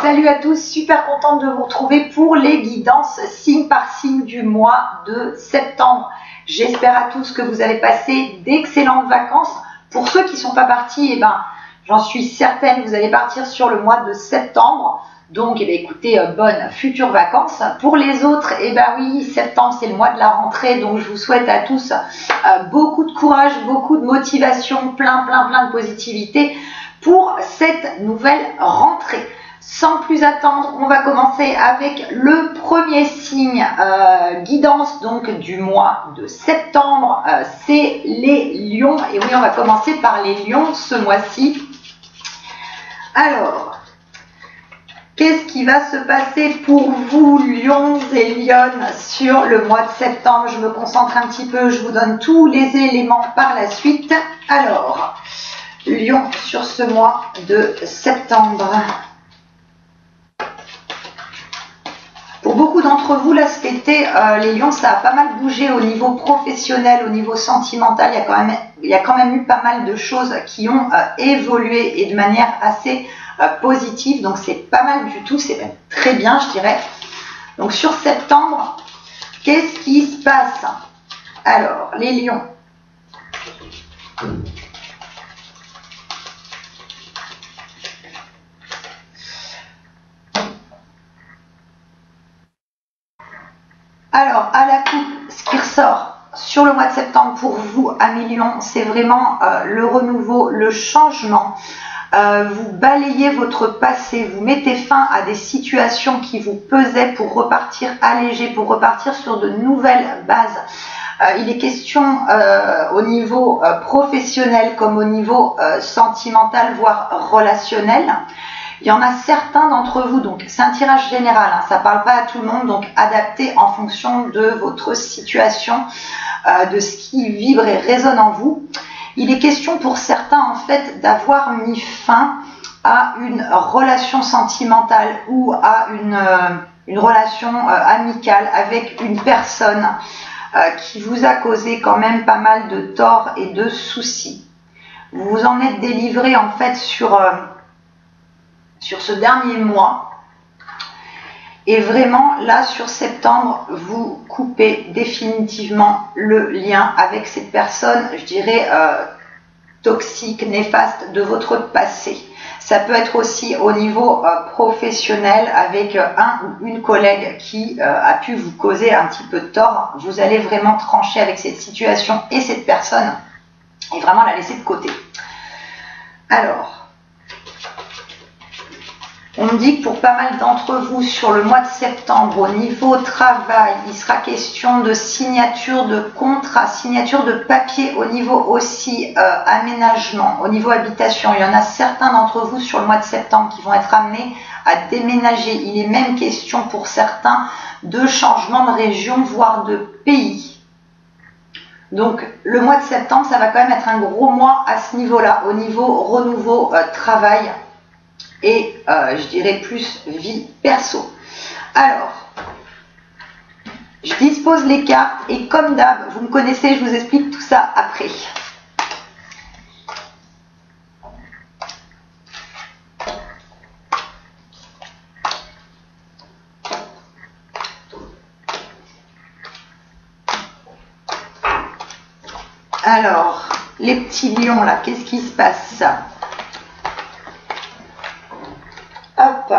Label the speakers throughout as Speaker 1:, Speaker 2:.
Speaker 1: Salut à tous, super contente de vous retrouver pour les guidances signe par signe du mois de septembre. J'espère à tous que vous avez passé d'excellentes vacances. Pour ceux qui ne sont pas partis, j'en suis certaine, vous allez partir sur le mois de septembre. Donc, écoutez, bonnes futures vacances. Pour les autres, oui, septembre, c'est le mois de la rentrée. Donc, je vous souhaite à tous beaucoup de courage, beaucoup de motivation, plein de positivité pour cette nouvelle rentrée. Sans plus attendre, on va commencer avec le premier signe guidance donc du mois de septembre, c'est les lions. Et oui, on va commencer par les lions ce mois-ci. Alors, qu'est-ce qui va se passer pour vous, lions et lionnes, sur le mois de septembre? Je me concentre un petit peu, je vous donne tous les éléments par la suite. Alors, lion sur ce mois de septembre. Pour beaucoup d'entre vous, là, cet été, les lions, ça a pas mal bougé au niveau professionnel, au niveau sentimental. Il y a quand même eu pas mal de choses qui ont évolué et de manière assez positive. Donc, c'est pas mal du tout. C'est même très bien, je dirais. Donc, sur septembre, qu'est-ce qui se passe? Alors, les lions. Alors, à la coupe, ce qui ressort sur le mois de septembre pour vous, amis lions, c'est vraiment le renouveau, le changement. Vous balayez votre passé, vous mettez fin à des situations qui vous pesaient pour repartir allégé, pour repartir sur de nouvelles bases. Il est question au niveau professionnel comme au niveau sentimental, voire relationnel. Il y en a certains d'entre vous, donc c'est un tirage général, ça ne parle pas à tout le monde, donc adapté en fonction de votre situation, de ce qui vibre et résonne en vous. Il est question pour certains en fait d'avoir mis fin à une relation sentimentale ou à une relation amicale avec une personne qui vous a causé quand même pas mal de torts et de soucis. Vous vous en êtes délivré en fait sur ce dernier mois, et vraiment là sur septembre vous coupez définitivement le lien avec cette personne, je dirais toxique, néfaste de votre passé. Ça peut être aussi au niveau professionnel avec un ou une collègue qui a pu vous causer un petit peu de tort. Vous allez vraiment trancher avec cette situation et cette personne et vraiment la laisser de côté. Alors, on me dit que pour pas mal d'entre vous, sur le mois de septembre, au niveau travail, il sera question de signature de contrat, signature de papier, au niveau aussi aménagement, au niveau habitation. Il y en a certains d'entre vous sur le mois de septembre qui vont être amenés à déménager. Il est même question pour certains de changement de région, voire de pays. Donc le mois de septembre, ça va quand même être un gros mois à ce niveau-là, au niveau renouveau travail. Et je dirais plus vie perso. Alors, je dispose les cartes et comme d'hab, vous me connaissez, je vous explique tout ça après. Alors, les petits lions là, qu'est-ce qui se passe? Hop.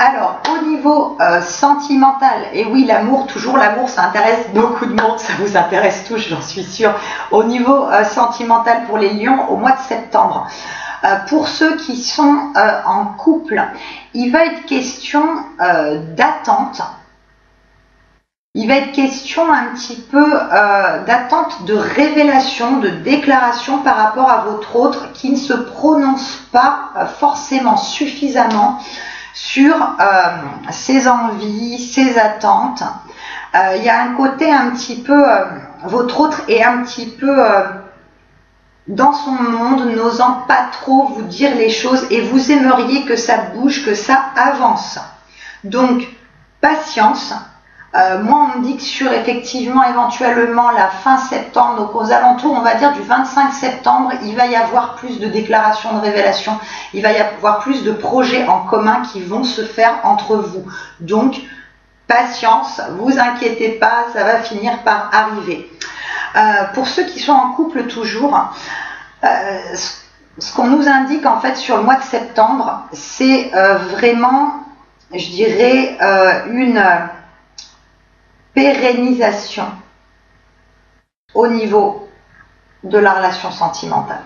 Speaker 1: Alors, au niveau sentimental, et oui, l'amour, toujours l'amour, ça intéresse beaucoup de monde, ça vous intéresse tous, j'en suis sûre. Au niveau sentimental pour les lions, au mois de septembre, pour ceux qui sont en couple, il va être question d'attente. Il va être question un petit peu d'attente de révélation, de déclaration par rapport à votre autre qui ne se prononce pas forcément suffisamment sur ses envies, ses attentes. Il y a un côté un petit peu, votre autre est un petit peu dans son monde, n'osant pas trop vous dire les choses et vous aimeriez que ça bouge, que ça avance. Donc, patience. Moi, on me dit que sur effectivement éventuellement la fin septembre, donc aux alentours, on va dire du 25 septembre, il va y avoir plus de déclarations, de révélations, il va y avoir plus de projets en commun qui vont se faire entre vous. Donc, patience, vous inquiétez pas, ça va finir par arriver. Pour ceux qui sont en couple toujours, ce qu'on nous indique en fait sur le mois de septembre, c'est vraiment, je dirais, une pérennisation au niveau de la relation sentimentale.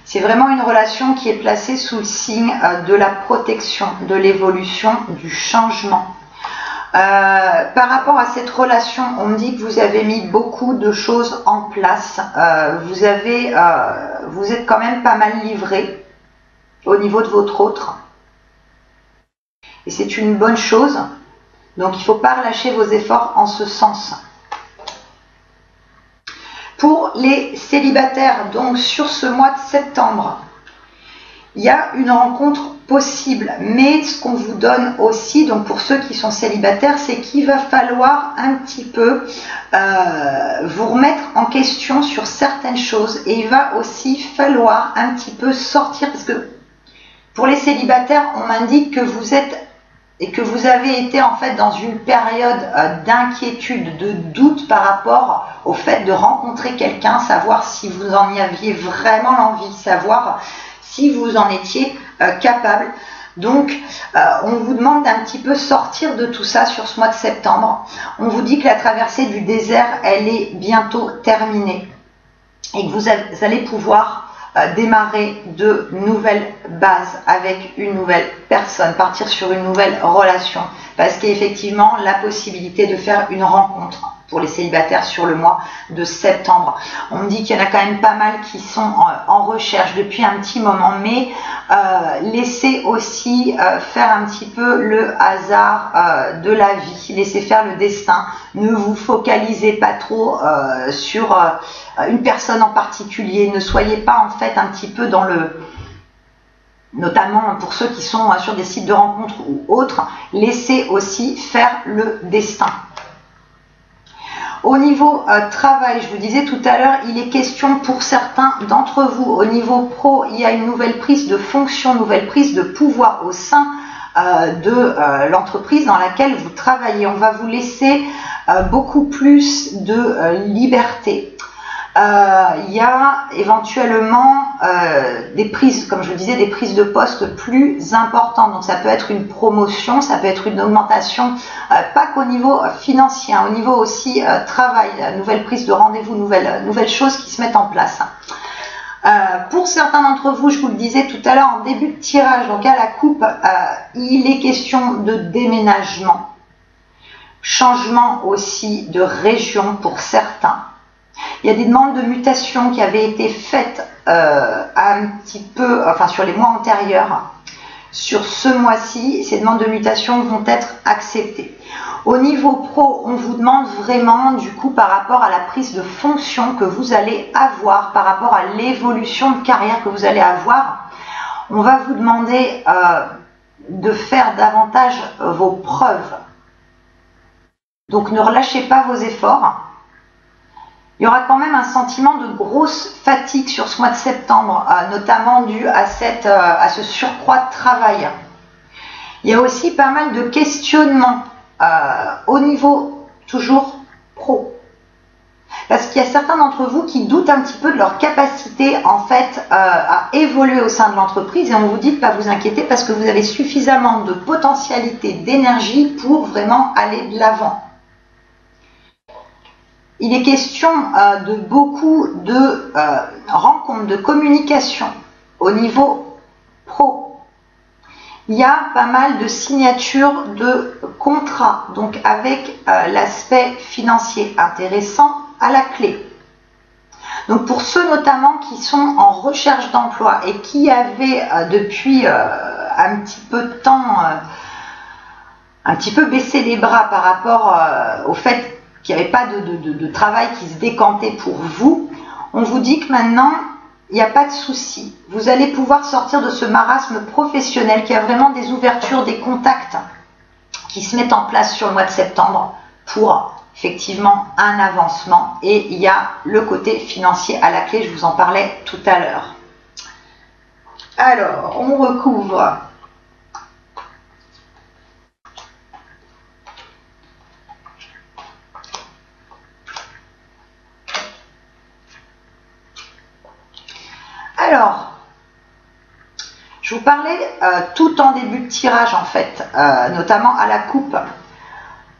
Speaker 1: C'est vraiment une relation qui est placée sous le signe de la protection, de l'évolution, du changement. Par rapport à cette relation, on me dit que vous avez mis beaucoup de choses en place. Vous êtes quand même pas mal livré au niveau de votre autre. Et c'est une bonne chose. Donc, il ne faut pas relâcher vos efforts en ce sens. Pour les célibataires, donc sur ce mois de septembre, il y a une rencontre possible. Mais ce qu'on vous donne aussi, donc pour ceux qui sont célibataires, c'est qu'il va falloir un petit peu vous remettre en question sur certaines choses. Et il va aussi falloir un petit peu sortir, parce que pour les célibataires, on m'indique que vous êtes et que vous avez été en fait dans une période d'inquiétude, de doute par rapport au fait de rencontrer quelqu'un, savoir si vous en y aviez vraiment l'envie, savoir si vous en étiez capable. Donc, on vous demande d'un petit peu sortir de tout ça sur ce mois de septembre. On vous dit que la traversée du désert, elle est bientôt terminée et que vous allez pouvoir démarrer de nouvelles bases avec une nouvelle personne, partir sur une nouvelle relation, parce qu'il y a effectivement la possibilité de faire une rencontre pour les célibataires sur le mois de septembre. On me dit qu'il y en a quand même pas mal qui sont en recherche depuis un petit moment, mais laissez aussi faire un petit peu le hasard de la vie, laissez faire le destin, ne vous focalisez pas trop sur une personne en particulier, ne soyez pas en fait un petit peu dans le... Notamment pour ceux qui sont sur des sites de rencontres ou autres, laissez aussi faire le destin. Au niveau travail, je vous disais tout à l'heure, il est question pour certains d'entre vous, au niveau pro, il y a une nouvelle prise de fonction, nouvelle prise de pouvoir au sein de l'entreprise dans laquelle vous travaillez. On va vous laisser beaucoup plus de liberté. Il y a éventuellement des prises, comme je vous disais, des prises de poste plus importantes. Donc ça peut être une promotion, ça peut être une augmentation, pas qu'au niveau financier, hein, au niveau aussi travail, nouvelle prise de rendez-vous, nouvelles choses qui se mettent en place. Pour certains d'entre vous, je vous le disais tout à l'heure en début de tirage, donc à la coupe, il est question de déménagement, changement aussi de région pour certains. Il y a des demandes de mutation qui avaient été faites un petit peu, enfin sur les mois antérieurs. Sur ce mois-ci, ces demandes de mutation vont être acceptées. Au niveau pro, on vous demande vraiment, du coup, par rapport à la prise de fonction que vous allez avoir, par rapport à l'évolution de carrière que vous allez avoir, on va vous demander de faire davantage vos preuves. Donc ne relâchez pas vos efforts. Il y aura quand même un sentiment de grosse fatigue sur ce mois de septembre, notamment dû à ce surcroît de travail. Il y a aussi pas mal de questionnements au niveau toujours pro. Parce qu'il y a certains d'entre vous qui doutent un petit peu de leur capacité en fait à évoluer au sein de l'entreprise et on vous dit de ne pas vous inquiéter parce que vous avez suffisamment de potentialité, d'énergie pour vraiment aller de l'avant. Il est question de beaucoup de rencontres, de communication au niveau pro. il y a pas mal de signatures de contrats, donc avec l'aspect financier intéressant à la clé. Donc pour ceux notamment qui sont en recherche d'emploi et qui avaient depuis un petit peu de temps un petit peu baissé les bras par rapport au fait qu'il n'y avait pas de travail qui se décantait pour vous, on vous dit que maintenant il n'y a pas de souci. Vous allez pouvoir sortir de ce marasme professionnel, qui a vraiment des ouvertures, des contacts qui se mettent en place sur le mois de septembre pour effectivement un avancement. Et il y a le côté financier à la clé, je vous en parlais tout à l'heure. Alors, on recouvre. Alors, je vous parlais tout en début de tirage en fait, notamment à la coupe,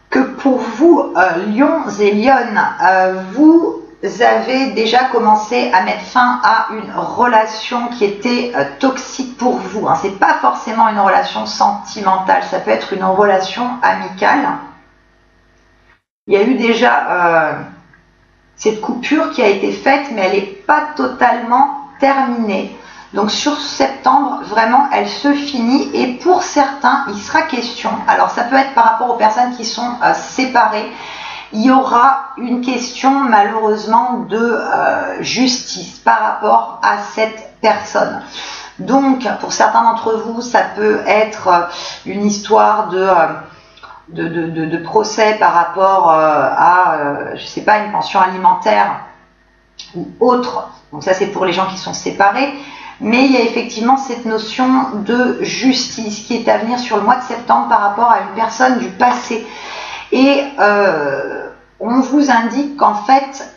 Speaker 1: que pour vous, lions et lionnes, vous avez déjà commencé à mettre fin à une relation qui était toxique pour vous. Hein. Ce n'est pas forcément une relation sentimentale, ça peut être une relation amicale. Il y a eu déjà cette coupure qui a été faite, mais elle n'est pas totalement terminée. Donc sur septembre, vraiment, elle se finit et pour certains, il sera question, alors ça peut être par rapport aux personnes qui sont séparées, il y aura une question malheureusement de justice par rapport à cette personne. Donc pour certains d'entre vous, ça peut être une histoire de procès par rapport à, je sais pas, une pension alimentaire ou autre. Donc ça c'est pour les gens qui sont séparés, mais il y a effectivement cette notion de justice qui est à venir sur le mois de septembre par rapport à une personne du passé. Et on vous indique qu'en fait,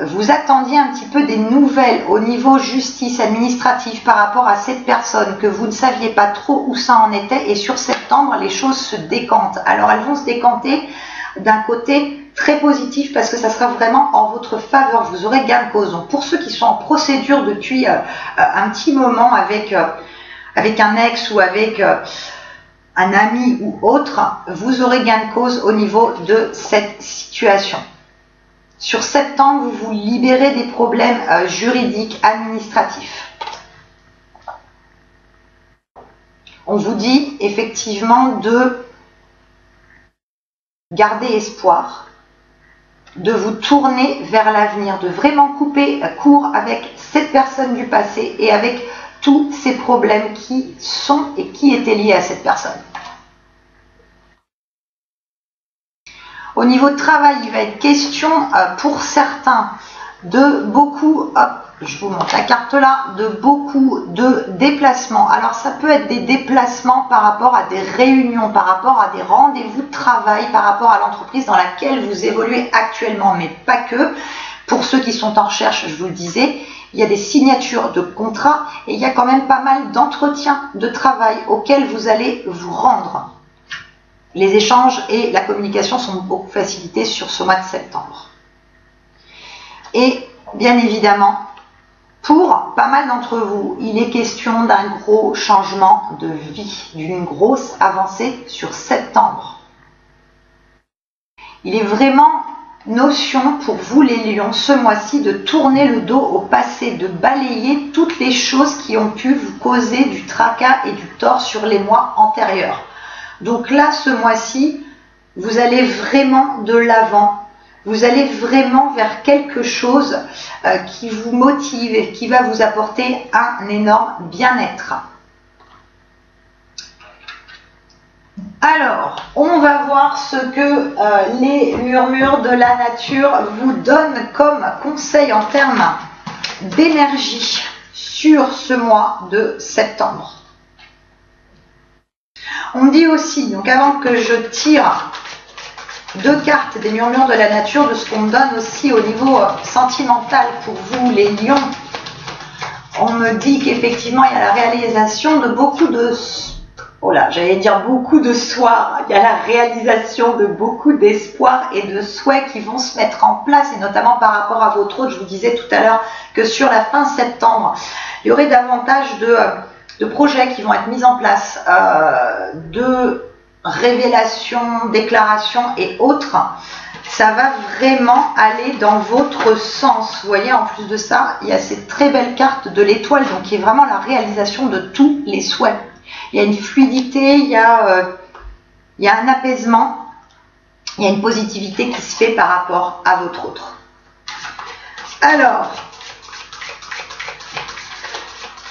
Speaker 1: vous attendiez un petit peu des nouvelles au niveau justice administrative par rapport à cette personne, que vous ne saviez pas trop où ça en était, et sur septembre, les choses se décantent. Alors elles vont se décanter d'un côté très positif parce que ça sera vraiment en votre faveur, vous aurez gain de cause. Donc pour ceux qui sont en procédure depuis un petit moment avec un ex ou avec un ami ou autre, vous aurez gain de cause au niveau de cette situation. Sur septembre, vous vous libérez des problèmes juridiques, administratifs. On vous dit effectivement de garder espoir, de vous tourner vers l'avenir, de vraiment couper court avec cette personne du passé et avec tous ces problèmes qui sont et qui étaient liés à cette personne. Au niveau de travail, il va être question pour certains de beaucoup, hop, je vous montre la carte là, de beaucoup de déplacements. Alors ça peut être des déplacements par rapport à des réunions, par rapport à des rendez-vous de travail, par rapport à l'entreprise dans laquelle vous évoluez actuellement, mais pas que. Pour ceux qui sont en recherche, je vous le disais, il y a des signatures de contrats et il y a quand même pas mal d'entretiens de travail auxquels vous allez vous rendre. Les échanges et la communication sont beaucoup facilités sur ce mois de septembre. Et bien évidemment, pour pas mal d'entre vous, il est question d'un gros changement de vie, d'une grosse avancée sur septembre. Il est vraiment notion pour vous les lions ce mois-ci de tourner le dos au passé, de balayer toutes les choses qui ont pu vous causer du tracas et du tort sur les mois antérieurs. Donc là, ce mois-ci, vous allez vraiment de l'avant. Vous allez vraiment vers quelque chose qui vous motive et qui va vous apporter un énorme bien-être. Alors, on va voir ce que les murmures de la nature vous donnent comme conseil en termes d'énergie sur ce mois de septembre. On dit aussi, donc avant que je tire deux cartes des murmures de la nature, de ce qu'on me donne aussi au niveau sentimental pour vous les lions, on me dit qu'effectivement il y a la réalisation de beaucoup de, oh là, j'allais dire beaucoup de soirs, il y a la réalisation de beaucoup d'espoirs et de souhaits qui vont se mettre en place, et notamment par rapport à votre autre. Je vous disais tout à l'heure que sur la fin septembre, il y aurait davantage de projets qui vont être mis en place, de révélations, déclarations et autres. Ça va vraiment aller dans votre sens. Vous voyez, en plus de ça, il y a cette très belle carte de l'étoile, donc qui est vraiment la réalisation de tous les souhaits. Il y a une fluidité, il y a un apaisement, il y a une positivité qui se fait par rapport à votre autre. Alors,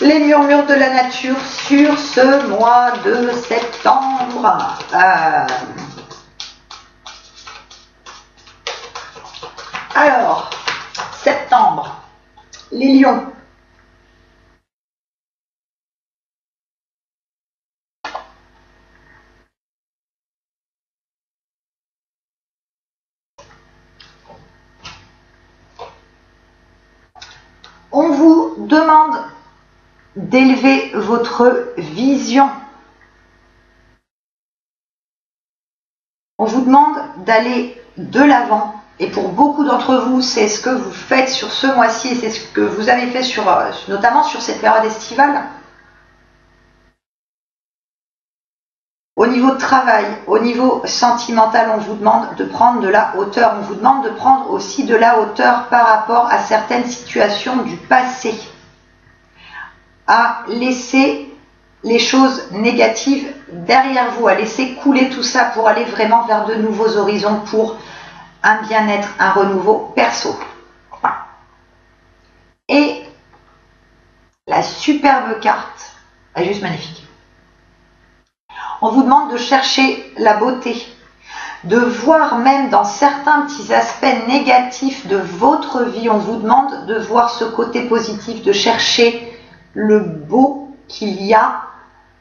Speaker 1: les murmures de la nature sur ce mois de septembre. Alors, septembre, les lions. On vous demande d'élever votre vision. On vous demande d'aller de l'avant. Et pour beaucoup d'entre vous, c'est ce que vous faites sur ce mois-ci et c'est ce que vous avez fait notamment sur cette période estivale. Au niveau de travail, au niveau sentimental, on vous demande de prendre de la hauteur. On vous demande de prendre aussi de la hauteur par rapport à certaines situations du passé. À laisser les choses négatives derrière vous, à laisser couler tout ça pour aller vraiment vers de nouveaux horizons, pour un bien-être, un renouveau perso. Et la superbe carte est juste magnifique. On vous demande de chercher la beauté, de voir même dans certains petits aspects négatifs de votre vie, on vous demande de voir ce côté positif, de chercher le beau qu'il y a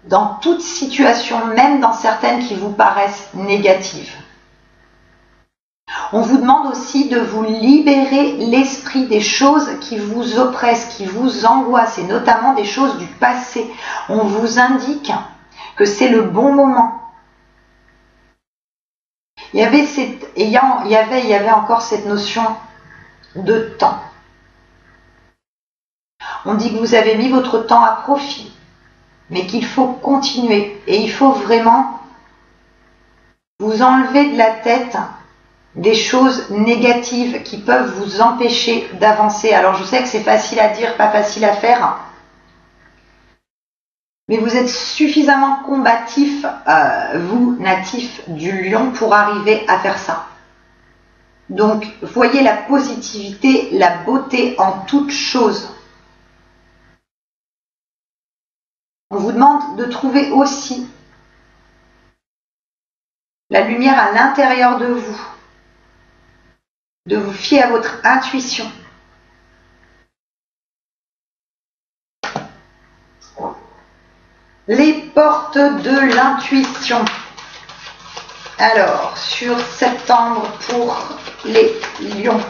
Speaker 1: dans toute situation, même dans certaines qui vous paraissent négatives. On vous demande aussi de vous libérer l'esprit des choses qui vous oppressent, qui vous angoissent, et notamment des choses du passé. On vous indique que c'est le bon moment. Il y avait encore cette notion de temps. On dit que vous avez mis votre temps à profit, mais qu'il faut continuer et il faut vraiment vous enlever de la tête des choses négatives qui peuvent vous empêcher d'avancer. Alors je sais que c'est facile à dire, pas facile à faire, mais vous êtes suffisamment combatif, vous natifs du Lion, pour arriver à faire ça. Donc voyez la positivité, la beauté en toute chose. On vous demande de trouver aussi la lumière à l'intérieur de vous, de vous fier à votre intuition. Les portes de l'intuition. Alors, sur septembre pour les lions.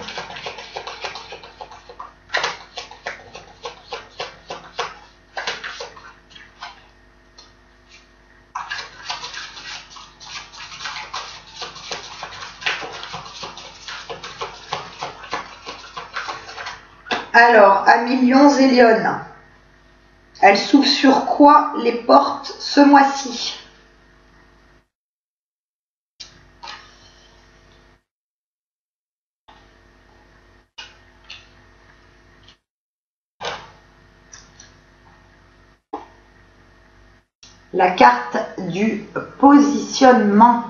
Speaker 1: Alors, amis lions et lionnes, elles s'ouvrent sur quoi les portes ce mois-ci? La carte du positionnement.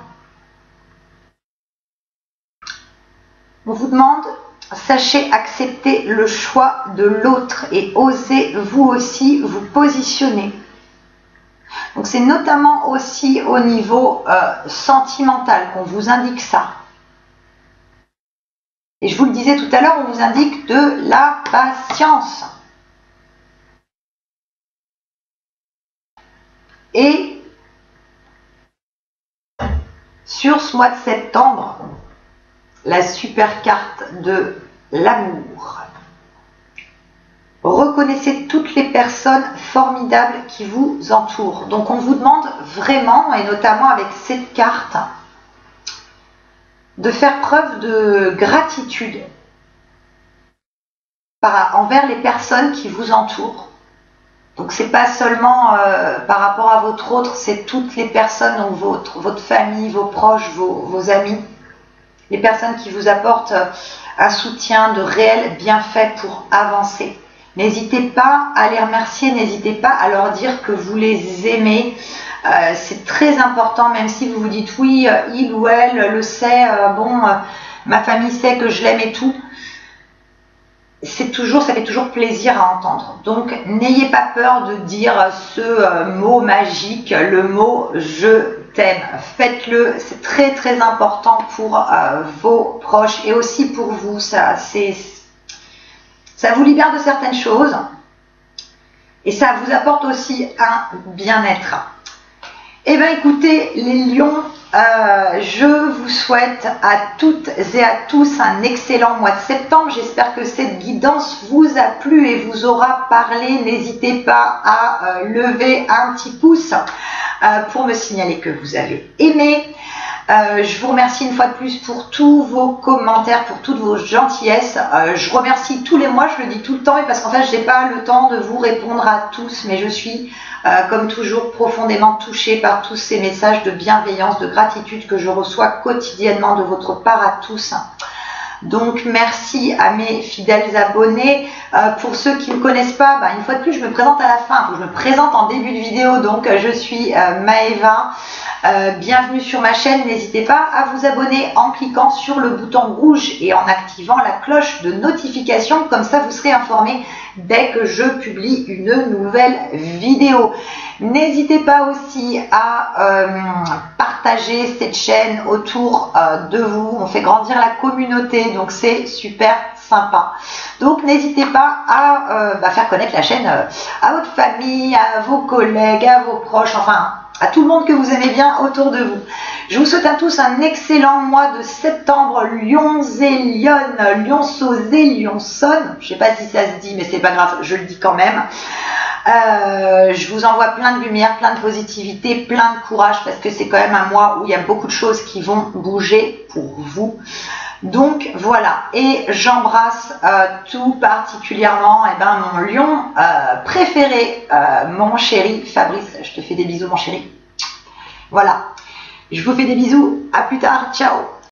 Speaker 1: On vous demande, sachez accepter le choix de l'autre et osez vous aussi vous positionner. Donc c'est notamment aussi au niveau sentimental qu'on vous indique ça. Et je vous le disais tout à l'heure, on vous indique de la patience. Et sur ce mois de septembre, la super carte de l'amour. Reconnaissez toutes les personnes formidables qui vous entourent. Donc on vous demande vraiment, et notamment avec cette carte, de faire preuve de gratitude envers les personnes qui vous entourent. Donc c'est pas seulement par rapport à votre autre, c'est toutes les personnes, donc votre famille, vos proches, vos amis, les personnes qui vous apportent un soutien de réel bienfait pour avancer. N'hésitez pas à les remercier, n'hésitez pas à leur dire que vous les aimez. C'est très important, même si vous vous dites oui, il ou elle le sait, ma famille sait que je l'aime et tout. Ça fait toujours plaisir à entendre. Donc, n'ayez pas peur de dire ce mot magique, le mot « je t'aime ». Faites-le, c'est très très important pour vos proches et aussi pour vous. Ça vous libère de certaines choses et ça vous apporte aussi un bien-être. Eh bien, écoutez, les lions, je vous souhaite à toutes et à tous un excellent mois de septembre. J'espère que cette guidance vous a plu et vous aura parlé. N'hésitez pas à lever un petit pouce pour me signaler que vous avez aimé. Je vous remercie une fois de plus pour tous vos commentaires, pour toutes vos gentillesses. Je remercie tous les mois, je le dis tout le temps, et parce qu'en fait, je n'ai pas le temps de vous répondre à tous, mais je suis, comme toujours, profondément touchée par tous ces messages de bienveillance, de gratitude que je reçois quotidiennement de votre part à tous. Donc, merci à mes fidèles abonnés. Pour ceux qui ne me connaissent pas, une fois de plus, je me présente à la fin. Je me présente en début de vidéo. Donc, je suis Maëva. Bienvenue sur ma chaîne. N'hésitez pas à vous abonner en cliquant sur le bouton rouge et en activant la cloche de notification. Comme ça, vous serez informé dès que je publie une nouvelle vidéo. N'hésitez pas aussi à partager cette chaîne autour de vous. On fait grandir la communauté, donc c'est super sympa. Donc n'hésitez pas à faire connaître la chaîne à votre famille, à vos collègues, à vos proches, enfin à tout le monde que vous aimez bien autour de vous. Je vous souhaite à tous un excellent mois de septembre. Lions et lionnes, lionceaux et lionçonnes. Je ne sais pas si ça se dit, mais c'est pas grave, je le dis quand même. Je vous envoie plein de lumière, plein de positivité, plein de courage, parce que c'est quand même un mois où il y a beaucoup de choses qui vont bouger pour vous. Donc voilà, et j'embrasse tout particulièrement mon lion préféré, mon chéri Fabrice. Je te fais des bisous mon chéri. Voilà, je vous fais des bisous, à plus tard, ciao.